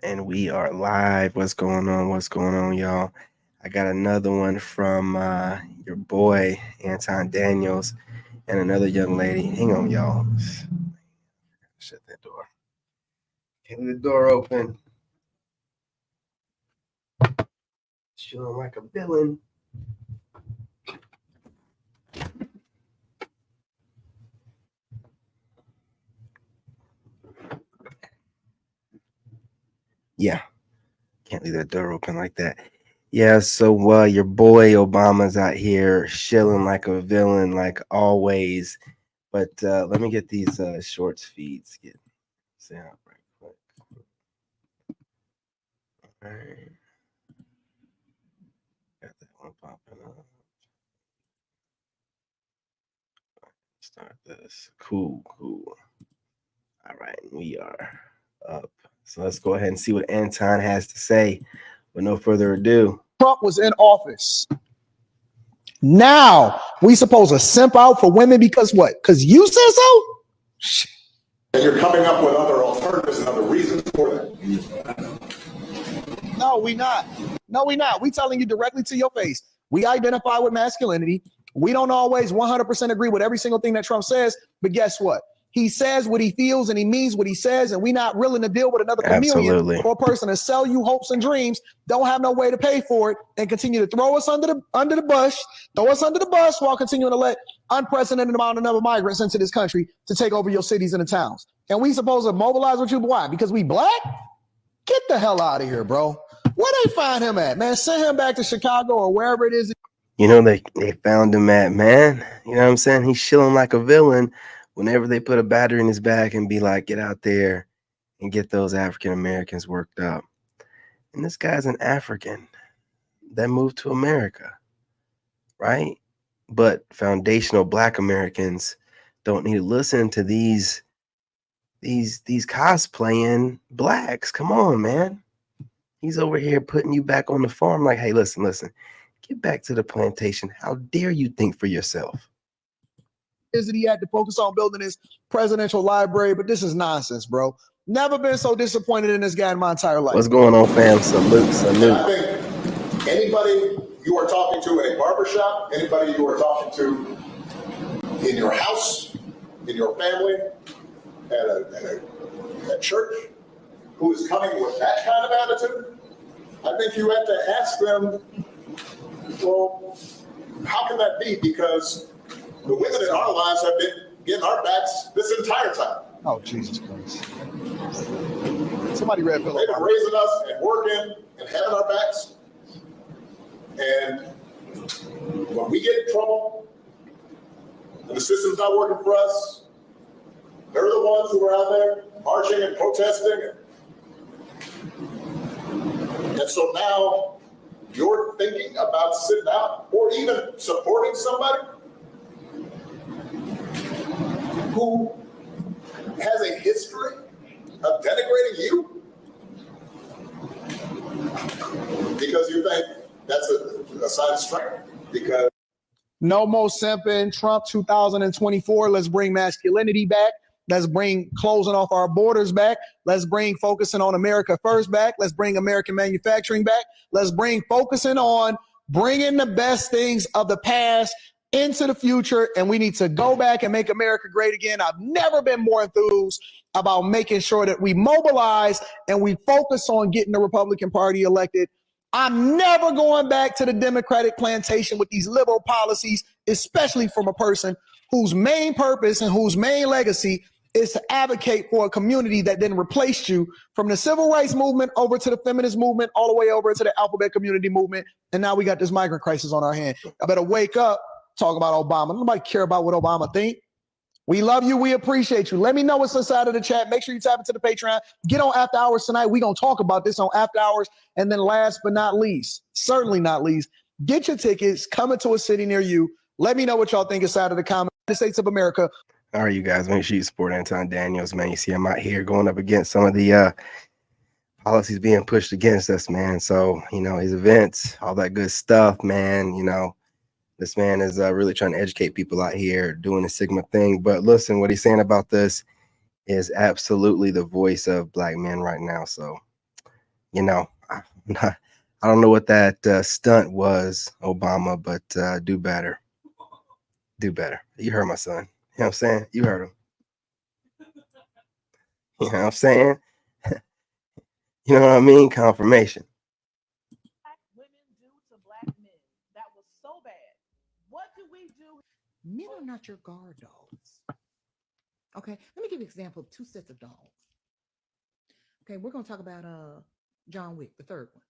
And we are live. What's going on? What's going on, y'all? I got another one from your boy Anton Daniels and another young lady. Hang on, y'all. Shut that door. Can't leave the door open. Chilling like a villain. Yeah, can't leave that door open like that. Yeah, so your boy Obama's out here chilling like a villain, like always. But let me get these shorts feeds get set up right quick. All right, got that one popping up. Start this. Cool, cool. All right, we are up. So let's go ahead and see what Anton has to say. With no further ado, Trump was in office. Now we supposed to simp out for women because what? Because you said so? And you're coming up with other alternatives and other reasons for that. No, we not. No, we not. We telling you directly to your face. We identify with masculinity. We don't always 100% agree with every single thing that Trump says, but guess what? He says what he feels and he means what he says, and we not willing to deal with another chameleon or a person to sell you hopes and dreams, don't have no way to pay for it, and continue to throw us under the bus, throw us under the bus while continuing to let unprecedented amount of migrants into this country to take over your cities and the towns. And we supposed to mobilize with you, why? Because we black? Get the hell out of here, bro. Where they find him at, man? Send him back to Chicago or wherever it is. you know they found him at, man. You know what I'm saying? He's chilling like a villain whenever they put a battery in his back and be like, get out there and get those African Americans worked up. And this guy's an African that moved to America, right? But foundational black Americans don't need to listen to these cosplaying blacks. Come on, man. He's over here putting you back on the farm like, hey, listen, get back to the plantation. How dare you think for yourself? Is that he had to focus on building his presidential library, but this is nonsense, bro. Never been so disappointed in this guy in my entire life. What's going on, fam? Salute. I think anybody you are talking to in a barbershop, anybody you are talking to in your house, in your family, at church, who is coming with that kind of attitude, I think you have to ask them, well, how can that be? Because the women in our lives have been getting our backs this entire time. Oh, Jesus Christ. Somebody read Philip. They've been raising us and working and having our backs. And when we get in trouble and the system's not working for us, they're the ones who are out there marching and protesting. And so now you're thinking about sitting out or even supporting somebody who has a history of denigrating you because you think that's a sign of strength. Because no more simping. Trump 2024. Let's bring masculinity back. Let's bring closing off our borders back. Let's bring focusing on America first back. Let's bring American manufacturing back. Let's bring focusing on bringing the best things of the past into the future. And we need to go back and make America great again. I've never been more enthused about making sure that we mobilize and we focus on getting the Republican Party elected. I'm never going back to the Democratic plantation with these liberal policies, especially from a person whose main purpose and whose main legacy is to advocate for a community that then replaced you from the civil rights movement over to the feminist movement, all the way over to the alphabet community movement. And now we got this migrant crisis on our hand. I better wake up, talk about Obama. Nobody care about what Obama think. We love you. We appreciate you. Let me know what's inside of the chat. Make sure you tap into the Patreon. Get on After Hours tonight. We're going to talk about this on After Hours. And then last but not least, certainly not least, get your tickets, coming to a city near you. Let me know what y'all think inside of the comments. United States of America. All right, you guys, make sure you support Anton Daniels, man. You see I'm out here going up against some of the policies being pushed against us, man. So, his events, all that good stuff, man. This man is really trying to educate people out here doing the Sigma thing. But listen, what he's saying about this is absolutely the voice of black men right now. So you know, I don't know what that stunt was, Obama, but do better. Do better. You heard my son. You know what I'm saying? You heard him. You know what I'm saying? You know what I mean? Confirmation. Men are not your guard dogs. Okay, let me give you an example of two sets of dogs. Okay, we're gonna talk about John Wick, the third one.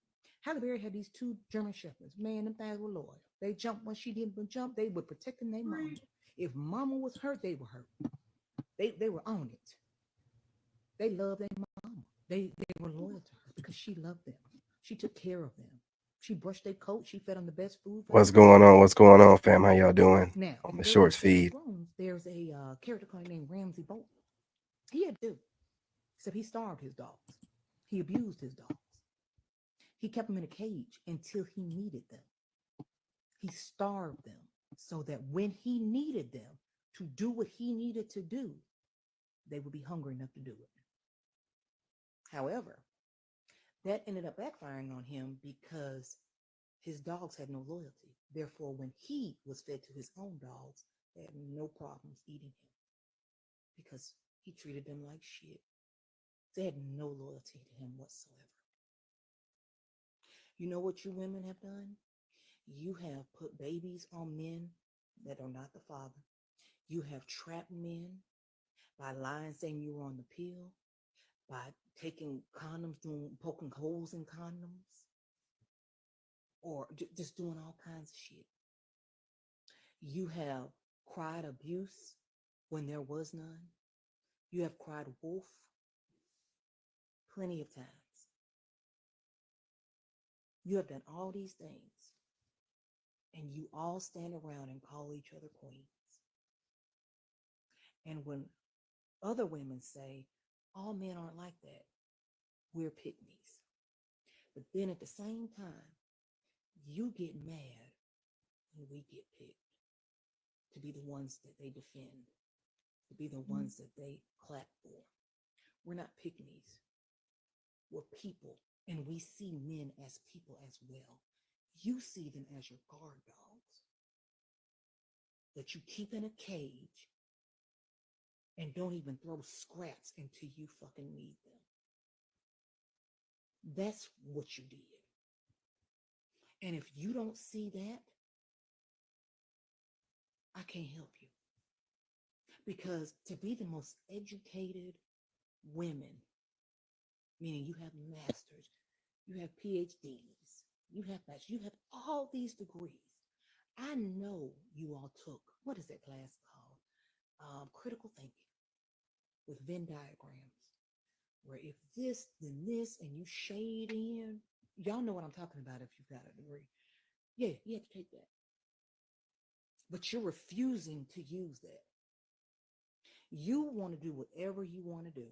Halle Berry had these two German shepherds. Man, them things were loyal. They jumped when she didn't jump. They were protecting their mama. If mama was hurt, they were hurt. They were on it. They loved their mama. They were loyal to her because she loved them. She took care of them. She brushed their coat. She fed them the best food for their What's life. going on? What's going on, fam? How y'all doing Now, on in the 30 Shorts Years of feed? Thrones, there's a character called named Ramsay Bolton. He had two, except he starved his dogs. He abused his dogs. He kept them in a cage until he needed them. He starved them so that when he needed them to do what he needed to do, they would be hungry enough to do it. However, that ended up backfiring on him because his dogs had no loyalty. Therefore, when he was fed to his own dogs, they had no problems eating him because he treated them like shit. They had no loyalty to him whatsoever. You know what you women have done? You have put babies on men that are not the father. You have trapped men by lying, saying you were on the pill, by taking condoms, poking holes in condoms, or just doing all kinds of shit. You have cried abuse when there was none. You have cried wolf plenty of times. You have done all these things, and you all stand around and call each other queens. And when other women say, all men aren't like that, we're pygmies. But then at the same time, you get mad when we get picked to be the ones that they defend, to be the ones that they clap for. We're not pygmies. We're people, and we see men as people as well. You see them as your guard dogs that you keep in a cage and don't even throw scraps until you fucking need them. That's what you did. And if you don't see that, I can't help you. Because to be the most educated women, meaning you have masters, you have PhDs, you have bachelors, you have all these degrees. I know you all took, what is that class called? Critical thinking with Venn diagrams, where if this, then this, and you shade in, y'all know what I'm talking about if you've got a degree. Yeah, you have to take that. But you're refusing to use that. You want to do whatever you want to do.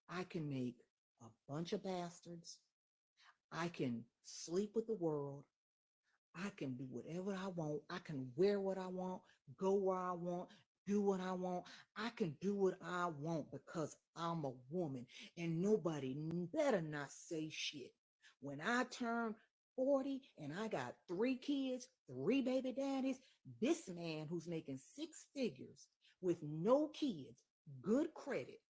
I can make a bunch of bastards. I can sleep with the world. I can do whatever I want. I can wear what I want, go where I want, do what I want. I can do what I want because I'm a woman and nobody better not say shit. When I turn 40 and I got 3 kids, 3 baby daddies, this man who's making 6 figures with no kids, good credit,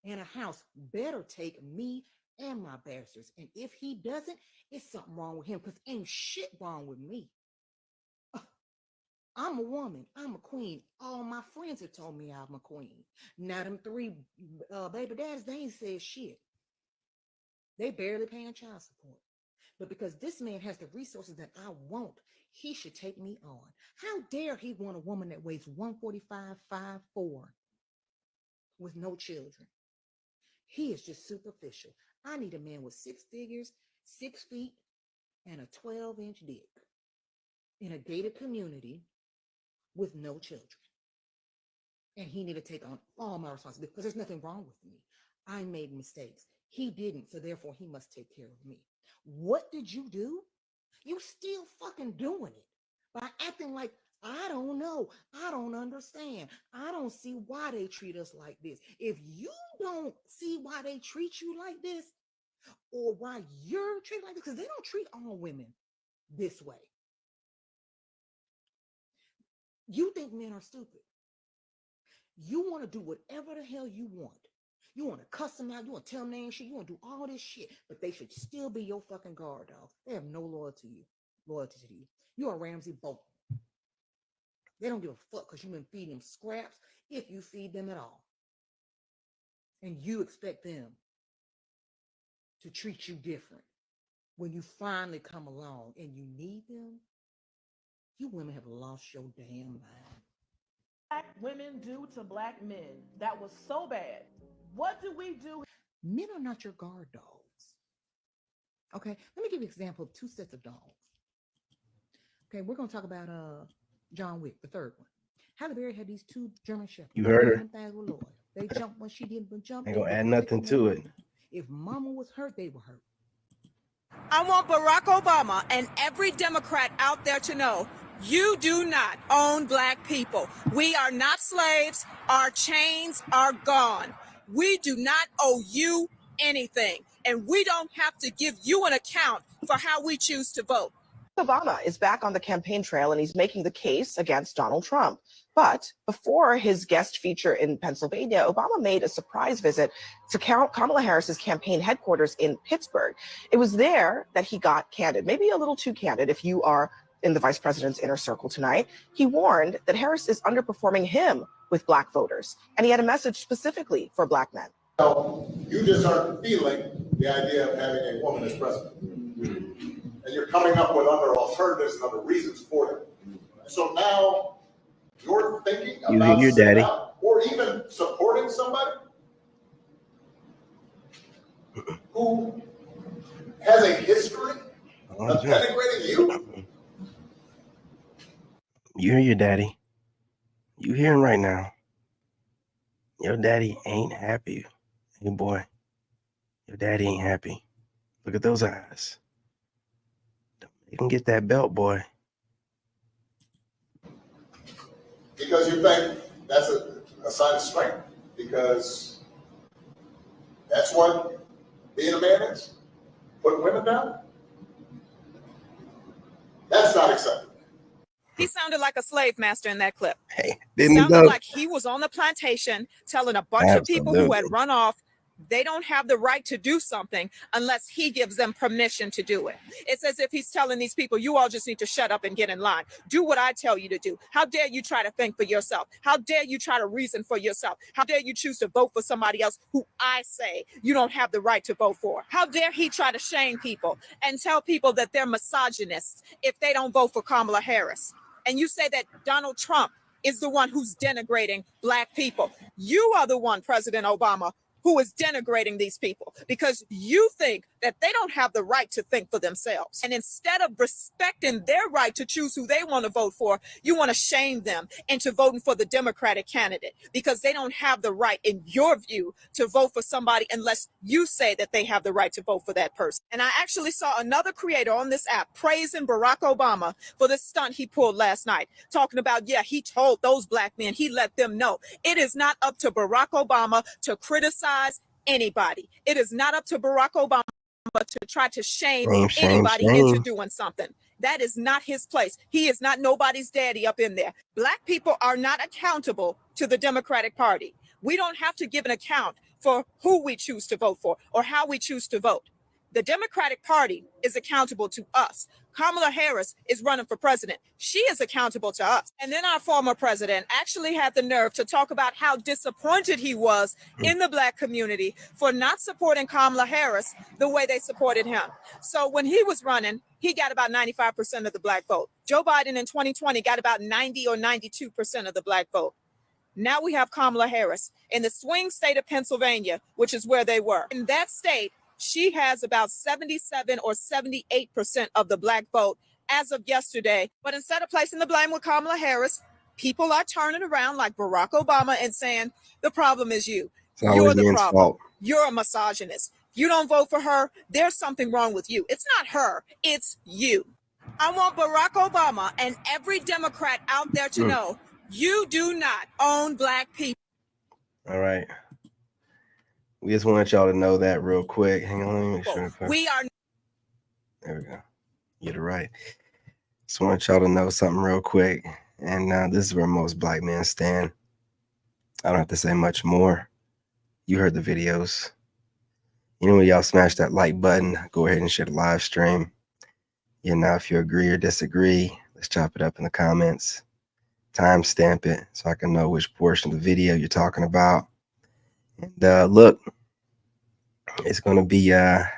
and a house better take me and my bastards. And if he doesn't, it's something wrong with him because ain't shit wrong with me. I'm a woman. I'm a queen. All my friends have told me I'm a queen. Now them 3 baby daddies, they ain't said shit. They barely paying child support. But because this man has the resources that I want, he should take me on. How dare he want a woman that weighs 145, 5'4", with no children? He is just superficial. I need a man with 6 figures, 6 feet, and a 12-inch dick in a gated community with no children. And he need to take on all my responsibility because there's nothing wrong with me. I made mistakes. He didn't, so therefore he must take care of me. What did you do? You still fucking doing it by acting like I don't know. I don't understand. I don't see why they treat us like this. If you don't see why they treat you like this, or why you're treated like this, because they don't treat all women this way. You think men are stupid. You want to do whatever the hell you want. You want to cuss them out. You want to tell them they ain't shit. You want to do all this shit, but they should still be your fucking guard dog. They have no loyalty to you. You are Ramsey Bolton. They don't give a fuck because you've been feeding them scraps, if you feed them at all. And you expect them to treat you different. When you finally come along and you need them, you women have lost your damn mind. Black women do to black men that was so bad. What do we do? Men are not your guard dogs. Okay, let me give you an example of two sets of dogs. Okay, we're going to talk about John Wick, the third one. Halle Berry had these two German shepherds. You heard her. They jumped when she didn't jump. Ain't gonna add nothing to it. If mama was hurt, they were hurt. I want Barack Obama and every Democrat out there to know you do not own black people. We are not slaves. Our chains are gone. We do not owe you anything, and we don't have to give you an account for how we choose to vote. Obama is back on the campaign trail and he's making the case against Donald Trump. But before his guest feature in Pennsylvania, Obama made a surprise visit to Kamala Harris's campaign headquarters in Pittsburgh. It was there that he got candid, maybe a little too candid if you are in the vice president's inner circle tonight. He warned that Harris is underperforming him with black voters, and he had a message specifically for black men. So you just aren't feeling the idea of having a woman as president. And you're coming up with other alternatives and other reasons for them. So now you're thinking about your daddy, or even supporting somebody who has a history of denigrating you. You hear your daddy. You hear him right now. Your daddy ain't happy. Hey, boy. Your daddy ain't happy. Look at those eyes. You can get that belt, boy. Because you think that's a sign of strength. Because that's what being a man is. Putting women down. That's not acceptable. He sounded like a slave master in that clip. Hey, didn't he Sounded though? like he was on the plantation telling a bunch of people who had run off they don't have the right to do something unless he gives them permission to do it. It's as if he's telling these people, you all just need to shut up and get in line. Do what I tell you to do. How dare you try to think for yourself? How dare you try to reason for yourself? How dare you choose to vote for somebody else who I say you don't have the right to vote for? How dare he try to shame people and tell people that they're misogynists if they don't vote for Kamala Harris? And you say that Donald Trump is the one who's denigrating black people. You are the one, President Obama, who is denigrating these people because you think that they don't have the right to think for themselves. And instead of respecting their right to choose who they want to vote for, you want to shame them into voting for the Democratic candidate because they don't have the right, in your view, to vote for somebody unless you say that they have the right to vote for that person. And I actually saw another creator on this app praising Barack Obama for the stunt he pulled last night, talking about, yeah, he told those black men, he let them know. It is not up to Barack Obama to criticize anybody. It is not up to Barack Obama to try to shame anybody into doing something. That is not his place. He is not nobody's daddy up in there. Black people are not accountable to the Democratic Party. We don't have to give an account for who we choose to vote for or how we choose to vote. The Democratic Party is accountable to us. Kamala Harris is running for president. She is accountable to us. And then our former president actually had the nerve to talk about how disappointed he was in the black community for not supporting Kamala Harris the way they supported him. So when he was running, he got about 95% of the black vote. Joe Biden in 2020 got about 90 or 92% of the black vote. Now we have Kamala Harris in the swing state of Pennsylvania, which is where they were. In that state, she has about 77 or 78% of the black vote as of yesterday. But instead of placing the blame with Kamala Harris, people are turning around like Barack Obama and saying, the problem is you. You're the problem. You're a misogynist. You don't vote for her. There's something wrong with you. It's not her. It's you. I want Barack Obama and every Democrat out there to know you do not own black people. All right. We just want y'all to know that real quick. Hang on, let me make sure. We are. There we go. Get it right. Just want y'all to know something real quick. And this is where most black men stand. I don't have to say much more. You heard the videos. Anyway, y'all smash that like button. Go ahead and share the live stream. You know, if you agree or disagree, let's chop it up in the comments. Timestamp it so I can know which portion of the video you're talking about. And look, it's going to be a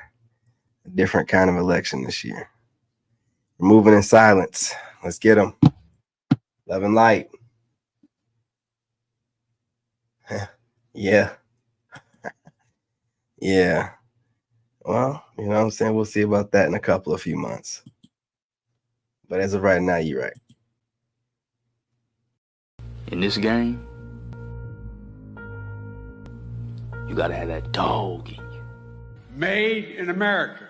different kind of election this year. We're moving in silence. Let's get them. Love and light. Yeah. Yeah. Well, you know what I'm saying? We'll see about that in a few months. But as of right now, you're right. In this game, you gotta have that dog in you. Made in America.